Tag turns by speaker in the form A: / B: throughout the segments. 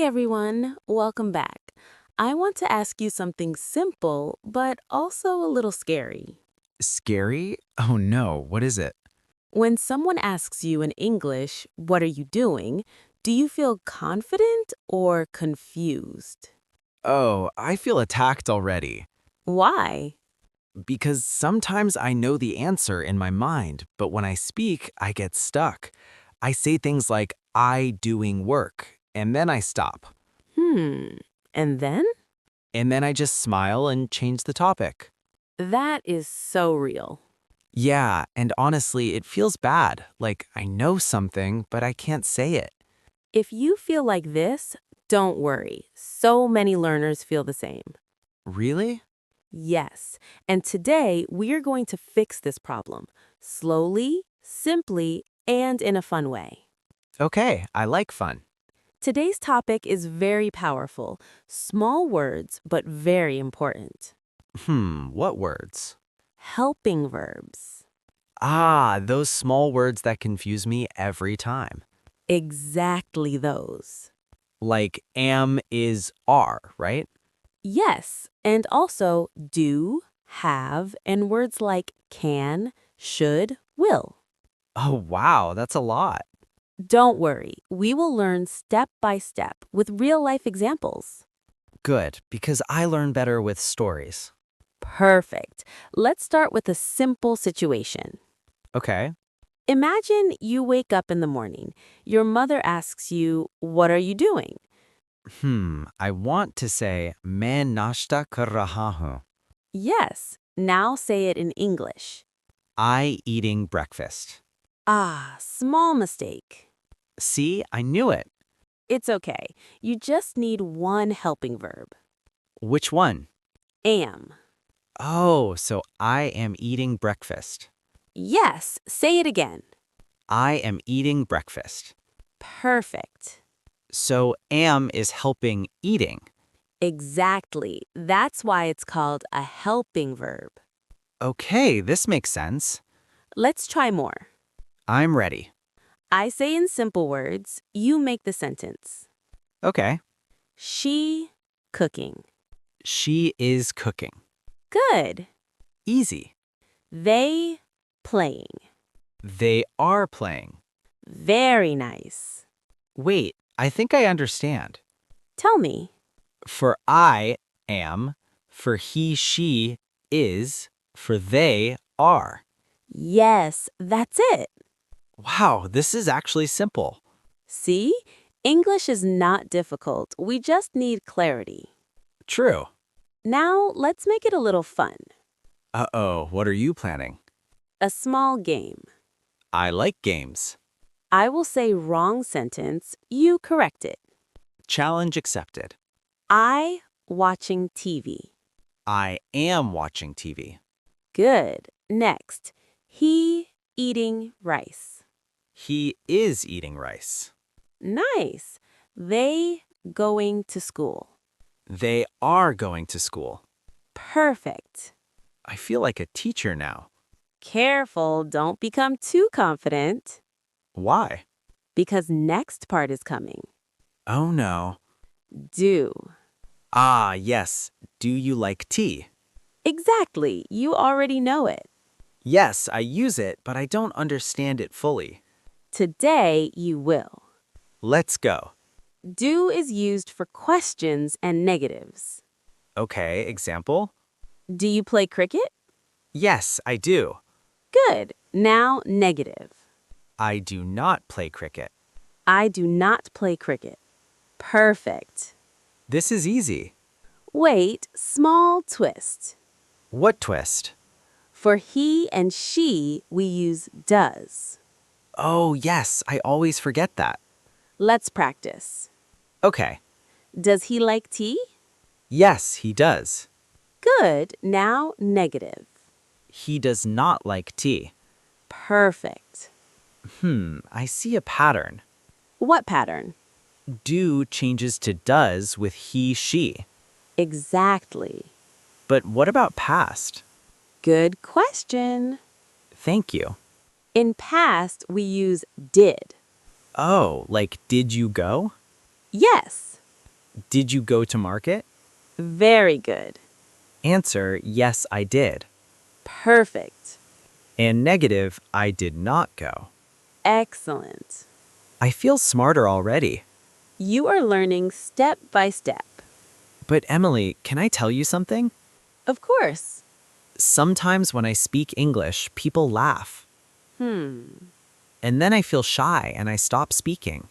A: everyone, welcome back. I want to ask you something simple, but also a little scary.
B: Scary? Oh no, what is it?
A: When someone asks you in English, what are you doing? Do you feel confident or confused?
B: Oh, I feel attacked already.
A: Why?
B: Because sometimes I know the answer in my mind, but when I speak, I get stuck. I say things like, I doing work, and then I stop.
A: Hmm, and then?
B: And then I just smile and change the topic.
A: That is so real.
B: Yeah, and honestly, it feels bad. Like I know something, but I can't say it.
A: If you feel like this, don't worry. So many learners feel the same.
B: Really?
A: Yes, and today we're going to fix this problem slowly, simply, and in a fun way.
B: Okay, I like fun.
A: Today's topic is very powerful, small words, but very important.
B: What words?
A: Helping verbs.
B: Ah, those small words that confuse me every time.
A: Exactly those.
B: Like am is are, right?
A: Yes, and also do, have, and words like can, should, will.
B: Oh, wow, that's a lot.
A: Don't worry, we will learn step by step with real life examples.
B: Good, because I learn better with stories.
A: Perfect. Let's start with a simple situation.
B: Okay.
A: Imagine you wake up in the morning. Your mother asks you, "What are you doing?"
B: I want to say main nashta kar raha hu.
A: Yes, now say it in English.
B: I eating breakfast.
A: Ah, small mistake.
B: See, I knew it.
A: It's okay. You just need one helping verb.
B: Which one?
A: Am.
B: Oh, so I am eating breakfast.
A: Yes, say it again.
B: I am eating breakfast.
A: Perfect.
B: So am is helping eating.
A: Exactly. That's why it's called a helping verb.
B: Okay, this makes sense.
A: Let's try more.
B: I'm ready.
A: I say in simple words, you make the sentence.
B: Okay.
A: She cooking.
B: She is cooking.
A: Good.
B: Easy.
A: They playing.
B: They are playing.
A: Very nice.
B: Wait, I think I understand.
A: Tell me.
B: For I am, for he, she is, for they are.
A: Yes, that's it.
B: Wow, this is actually simple.
A: See? English is not difficult. We just need clarity.
B: True.
A: Now, let's make it a little fun.
B: Uh-oh, what are you planning?
A: A small game.
B: I like games.
A: I will say wrong sentence, you correct it.
B: Challenge accepted.
A: I watching TV.
B: I am watching TV.
A: Good. Next, he eating rice.
B: He is eating rice.
A: Nice. They going to school.
B: They are going to school.
A: Perfect.
B: I feel like a teacher now.
A: Careful, don't become too confident,
B: Why?
A: because next part is coming.
B: Oh no.
A: Do.
B: Ah, yes. Do you like tea?
A: Exactly, you already know it.
B: Yes, I use it, but I don't understand it fully.
A: Today you will.
B: Let's go.
A: Do is used for questions and negatives.
B: Okay, example?
A: Do you play cricket?
B: Yes, I do.
A: Good. Now negative.
B: I do not play cricket.
A: I do not play cricket. Perfect.
B: This is easy.
A: Wait, small twist.
B: What twist?
A: For he and she, we use does.
B: Oh, yes, I always forget that.
A: Let's practice.
B: Okay.
A: Does he like tea?
B: Yes, he does.
A: Good. Now negative.
B: He does not like tea.
A: Perfect.
B: I see a pattern.
A: What pattern?
B: Do changes to does with he, she.
A: Exactly.
B: But what about past?
A: Good question.
B: Thank you.
A: In past, we use did.
B: Oh, like did you go?
A: Yes.
B: Did you go to market?
A: Very good.
B: Answer, yes, I did.
A: Perfect.
B: And negative, I did not go.
A: Excellent.
B: I feel smarter already.
A: You are learning step by step.
B: But Emily, can I tell you something?
A: Of course.
B: Sometimes when I speak English, people laugh. And then I feel shy and I stop speaking.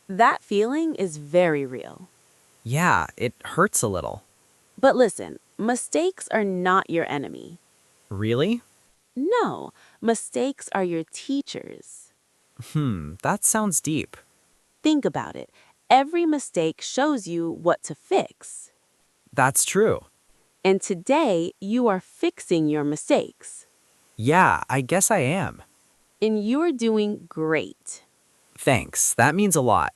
A: That feeling is very real.
B: Yeah, it hurts a little.
A: But listen, mistakes are not your enemy.
B: Really?
A: No, mistakes are your teachers.
B: That sounds deep.
A: Think about it. Every mistake shows you what to fix.
B: That's true.
A: And today, you are fixing your mistakes.
B: Yeah, I guess I am.
A: And you're doing great.
B: Thanks, that means a lot.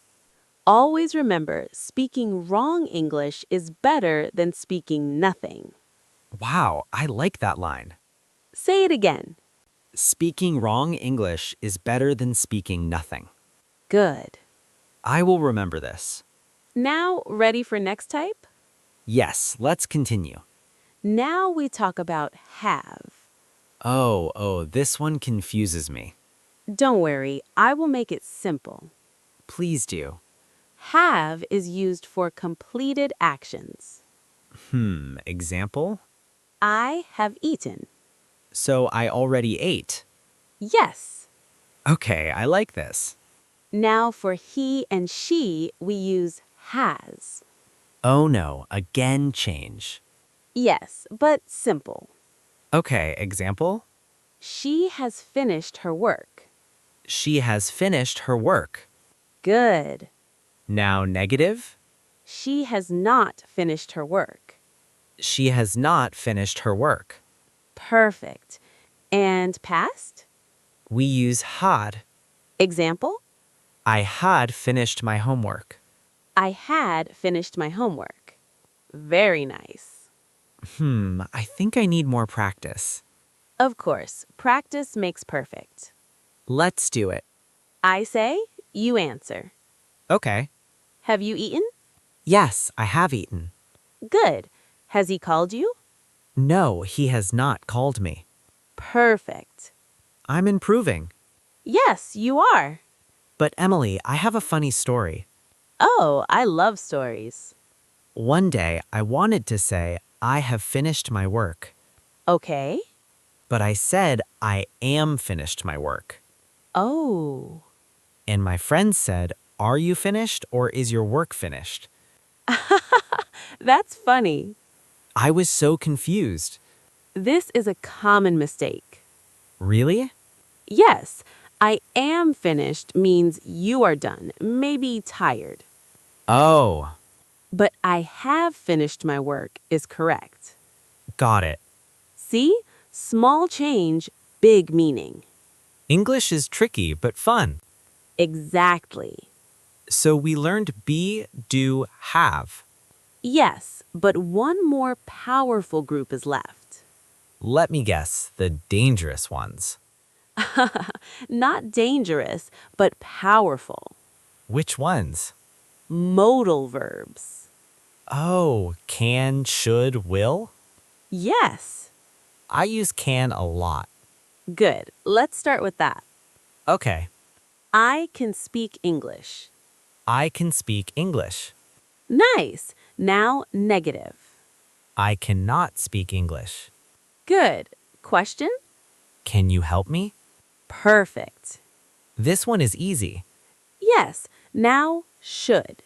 A: Always remember, speaking wrong English is better than speaking nothing.
B: Wow, I like that line.
A: Say it again.
B: Speaking wrong English is better than speaking nothing.
A: Good.
B: I will remember this.
A: Now, ready for next type?
B: Yes, let's continue.
A: Now we talk about have.
B: Oh, this one confuses me.
A: Don't worry, I will make it simple.
B: Please do.
A: Have is used for completed actions.
B: Example?
A: I have eaten.
B: So I already ate.
A: Yes.
B: Okay, I like this.
A: Now for he and she, we use has.
B: Oh no, again change.
A: Yes, but simple.
B: Okay, example?
A: She has finished her work.
B: She has finished her work.
A: Good.
B: Now negative?
A: She has not finished her work.
B: She has not finished her work.
A: Perfect. And past?
B: We use had.
A: Example?
B: I had finished my homework.
A: I had finished my homework. Very nice.
B: I think I need more practice.
A: Of course, practice makes perfect.
B: Let's do it.
A: I say, you answer.
B: Okay.
A: Have you eaten?
B: Yes, I have eaten.
A: Good. Has he called you?
B: No, he has not called me.
A: Perfect.
B: I'm improving.
A: Yes, you are.
B: But Emily, I have a funny story.
A: Oh, I love stories.
B: One day, I wanted to say, I have finished my work.
A: Okay.
B: But I said, I am finished my work.
A: Oh.
B: And my friend said, are you finished or is your work finished?
A: That's funny.
B: I was so confused.
A: This is a common mistake.
B: Really?
A: Yes, I am finished means you are done, maybe tired.
B: Oh,
A: But I have finished my work is correct.
B: got it.
A: See? Small change, big meaning.
B: English is tricky but fun.
A: Exactly.
B: So we learned be, do, have.
A: Yes, but one more powerful group is left.
B: Let me guess, the dangerous ones.
A: Not dangerous, but powerful.
B: Which ones?
A: Modal verbs.
B: Oh, can, should, will?
A: Yes.
B: I use can a lot.
A: Good. Let's start with that.
B: Okay,
A: I can speak English.
B: I can speak English.
A: Nice. Now, negative.
B: I cannot speak English.
A: Good. Question?
B: Can you help me?
A: Perfect.
B: This one is easy.
A: Yes. Now, should.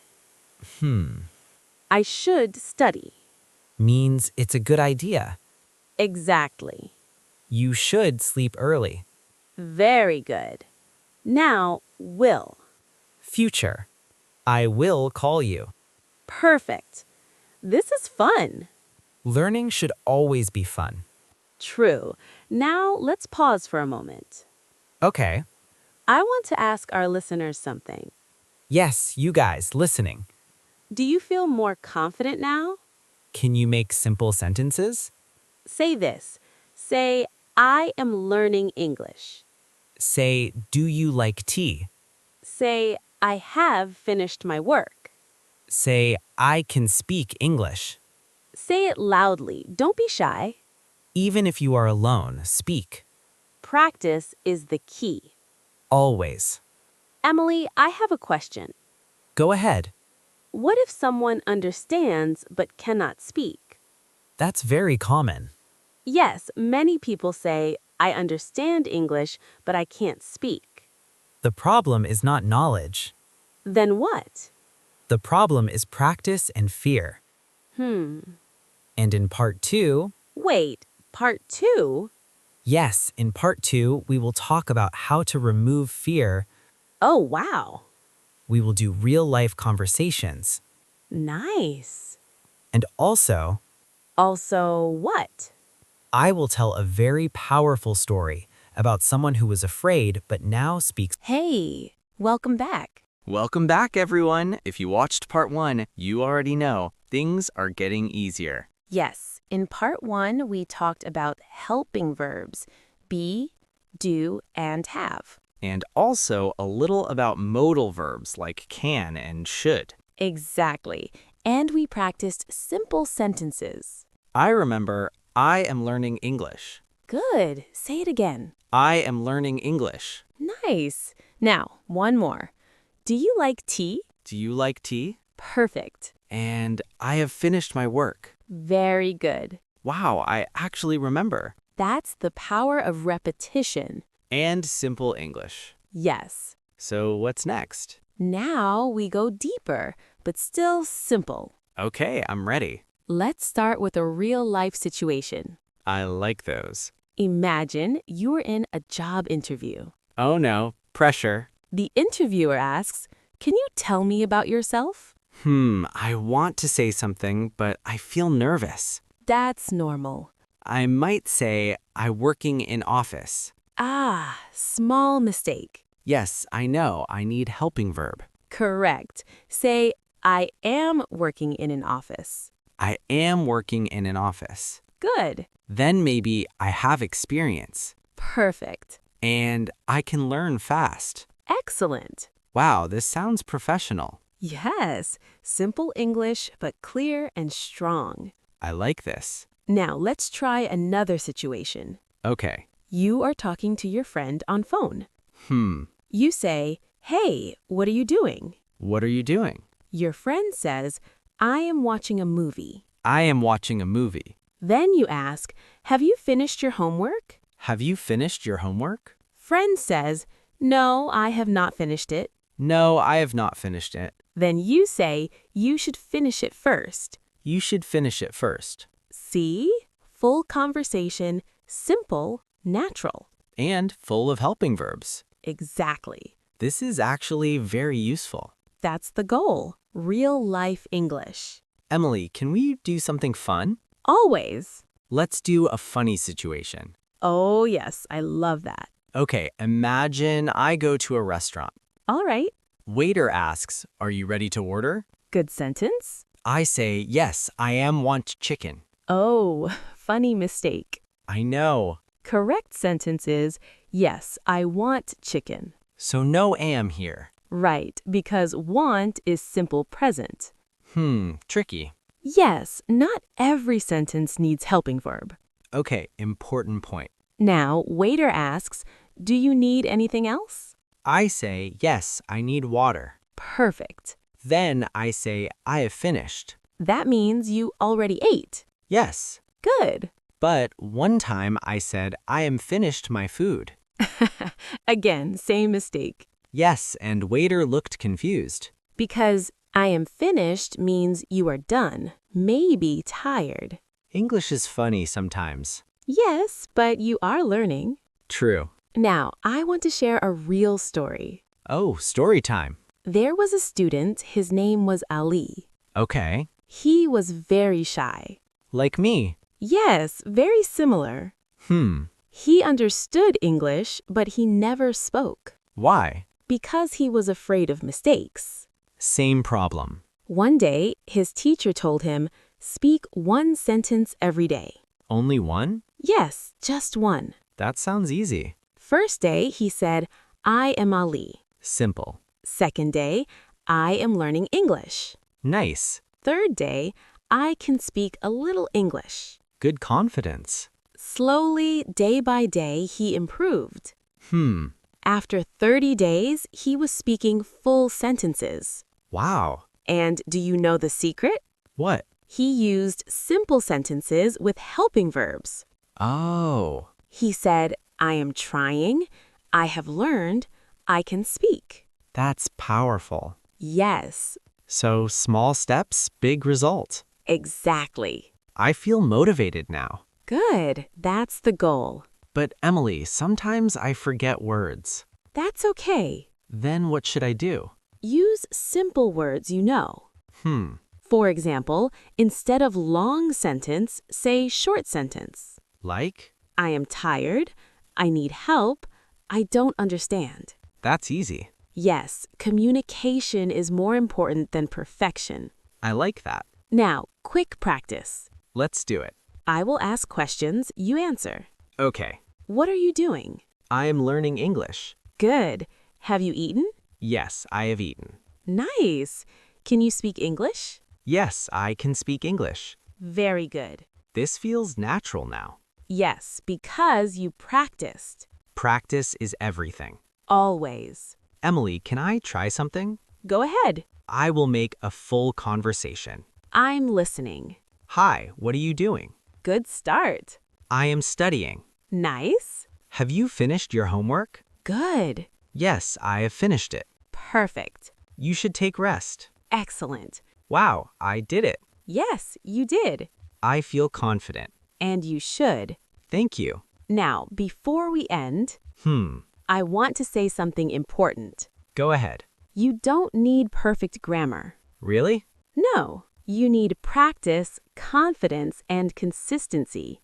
A: I should study.
B: Means it's a good idea.
A: Exactly.
B: You should sleep early.
A: Very good. Now, will.
B: Future. I will call you.
A: Perfect. This is fun.
B: Learning should always be fun.
A: True. Now, let's pause for a moment.
B: Okay.
A: I want to ask our listeners something.
B: Yes, you guys listening.
A: Do you feel more confident now?
B: Can you make simple sentences?
A: Say this. Say, I am learning English.
B: Say, do you like tea?
A: Say, I have finished my work.
B: Say, I can speak English.
A: Say it loudly. Don't be shy.
B: Even if you are alone, speak.
A: Practice is the key.
B: Always.
A: Emily, I have a question.
B: Go ahead.
A: What if someone understands but cannot speak?
B: That's very common.
A: Yes, many people say, I understand English, but I can't speak.
B: The problem is not knowledge.
A: Then what?
B: The problem is practice and fear. And in part 2,
A: Wait, part 2?
B: yes, in part 2, we will talk about how to remove fear.
A: Oh, wow.
B: We will do real-life conversations.
A: Nice.
B: And also,
A: Also, what?
B: I will tell a very powerful story about someone who was afraid but now speaks.
A: Hey, welcome back.
C: Welcome back, everyone. If you watched part 1, you already know things are getting easier.
A: Yes, in part 1, we talked about helping verbs, be, do, and have.
C: And also a little about modal verbs like can and should.
A: Exactly. And we practiced simple sentences.
C: I remember, I am learning English.
A: Good. Say it again.
C: I am learning English.
A: Nice. Now, one more. Do you like tea?
C: Do you like tea?
A: Perfect.
C: And I have finished my work.
A: Very good.
C: Wow, I actually remember.
A: That's the power of repetition.
C: And simple English.
A: Yes.
C: So what's next?
A: Now we go deeper, but still simple.
C: Okay, I'm ready.
A: Let's start with a real-life situation.
C: I like those.
A: Imagine you're in a job interview.
C: Oh no, pressure.
A: The interviewer asks, "Can you tell me about yourself?"
C: I want to say something, but I feel nervous.
A: That's normal.
C: I might say, I working in office.
A: Ah, small mistake.
C: Yes, I know, I need helping verb.
A: Correct. Say, I am working in an office.
C: I am working in an office.
A: Good.
C: Then maybe I have experience.
A: Perfect.
C: And I can learn fast.
A: Excellent.
C: Wow, this sounds professional.
A: Yes, simple English, but clear and strong.
C: I like this.
A: Now let's try another situation.
C: Okay.
A: You are talking to your friend on phone.
C: Hmm.
A: You say, "Hey, what are you doing?"
C: What are you doing?
A: Your friend says, "I am watching a movie."
C: I am watching a movie.
A: Then you ask, "Have you finished your homework?"
C: Have you finished your homework?
A: Friend says, "No, I have not finished it."
C: No, I have not finished it.
A: Then you say, "You should finish it first."
C: You should finish it first.
A: See? Full conversation, simple, natural.
C: And full of helping verbs.
A: Exactly.
C: This is actually very useful.
A: That's the goal. Real life English.
C: Emily, can we do something fun?
A: Always.
C: Let's do a funny situation.
A: Oh, yes, I love that.
C: Okay, imagine I go to a restaurant.
A: All right.
C: Waiter asks, "Are you ready to order?"
A: Good sentence.
C: I say, "Yes, I am want chicken."
A: Oh, funny mistake.
C: I know.
A: Correct sentence is, "Yes, I want chicken."
C: So no am here.
A: Right, because want is simple present.
C: Tricky.
A: Yes, not every sentence needs helping verb.
C: Okay, important point.
A: Now, waiter asks, "Do you need anything else?"
C: I say, "Yes, I need water."
A: Perfect.
C: Then I say, "I have finished."
A: That means you already ate.
C: Yes.
A: Good.
C: But one time I said, "I am finished my food."
A: Again, same mistake.
C: Yes, and waiter looked confused.
A: Because I am finished means you are done, maybe tired.
C: English is funny sometimes.
A: Yes, but you are learning.
C: True.
A: Now, I want to share a real story.
C: Oh, story time.
A: There was a student, his name was Ali.
C: Okay.
A: He was very shy.
C: Like me.
A: Yes, very similar. He understood English, but he never spoke.
C: Why?
A: Because he was afraid of mistakes.
C: Same problem.
A: One day, his teacher told him, "Speak one sentence every day."
C: Only one?
A: Yes, just one.
C: That sounds easy.
A: First day, he said, "I am Ali."
C: Simple.
A: Second day, "I am learning English."
B: Nice.
A: Third day, I can speak a little English.
B: Good confidence.
A: Slowly, day by day, he improved.
B: Hmm.
A: After 30 days, he was speaking full sentences.
B: Wow.
A: And do you know the secret?
B: What?
A: He used simple sentences with helping verbs.
B: Oh.
A: He said, I am trying, I have learned, I can speak.
B: That's powerful.
A: Yes,
B: So small steps, big result.
A: exactly.
B: I feel motivated now.
A: Good, that's the goal.
B: But Emily, sometimes I forget words.
A: That's okay.
B: Then what should I do?
A: Use simple words you know.
B: Hmm.
A: For example, instead of long sentence, say short sentence.
B: Like?
A: I am tired, I need help, I don't understand.
B: That's easy.
A: Yes, communication is more important than perfection.
B: I like that.
A: Now, quick practice.
B: Let's do it.
A: I will ask questions, you answer.
B: Okay.
A: What are you doing?
B: I am learning English.
A: Good. Have you eaten?
B: Yes, I have eaten.
A: Nice. Can you speak English?
B: Yes, I can speak English.
A: Very good.
B: This feels natural now.
A: Yes, because you practiced.
B: Practice is everything.
A: Always.
B: Emily, can I try something?
A: Go ahead.
B: I will make a full conversation.
A: I'm listening.
B: Hi, what are you doing?
A: Good start.
B: I am studying.
A: Nice.
B: Have you finished your homework?
A: Good.
B: Yes, I have finished it.
A: Perfect.
B: You should take rest.
A: Excellent.
B: Wow, I did it.
A: Yes, you did.
B: I feel confident.
A: And you should.
B: Thank you.
A: Now, before we end,
B: Hmm.
A: I want to say something important.
B: Go ahead.
A: You don't need perfect grammar.
B: Really?
A: No, you need practice, confidence, and consistency.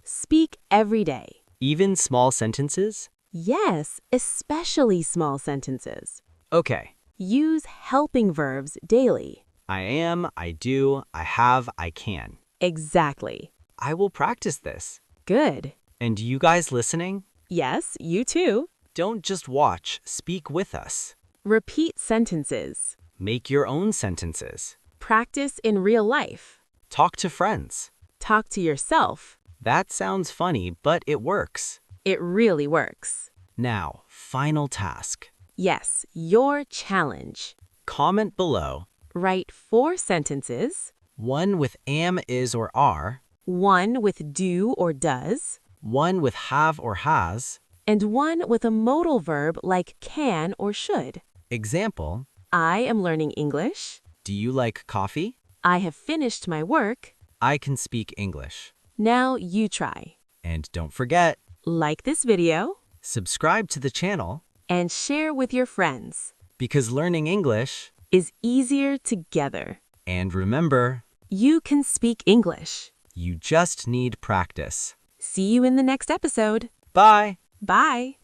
A: Speak every day.
B: Even small sentences?
A: Yes, especially small sentences.
B: Okay.
A: Use helping verbs daily.
B: I am, I do, I have, I can.
A: Exactly.
B: I will practice this.
A: Good.
B: And you guys listening?
A: Yes, you too.
B: Don't just watch, speak with us.
A: Repeat sentences.
B: Make your own sentences.
A: Practice in real life.
B: Talk to friends.
A: Talk to yourself.
B: That sounds funny, but it works.
A: It really works.
B: Now, final task.
A: Yes, your challenge.
B: Comment below.
A: Write 4 sentences,
B: One with am, is, or are.
A: 1 with do or does,
B: One with have or has.
A: and 1 with a modal verb like can or should.
B: Example,
A: I am learning English.
B: do you like coffee?
A: I have finished my work.
B: I can speak English.
A: Now you try.
B: And don't forget,
A: Like this video
B: subscribe to the channel
A: and share with your friends.
B: because learning English,
A: Is easier together.
B: and remember,
A: You can speak English.
B: you just need practice.
A: See you in the next episode.
B: Bye!
A: Bye.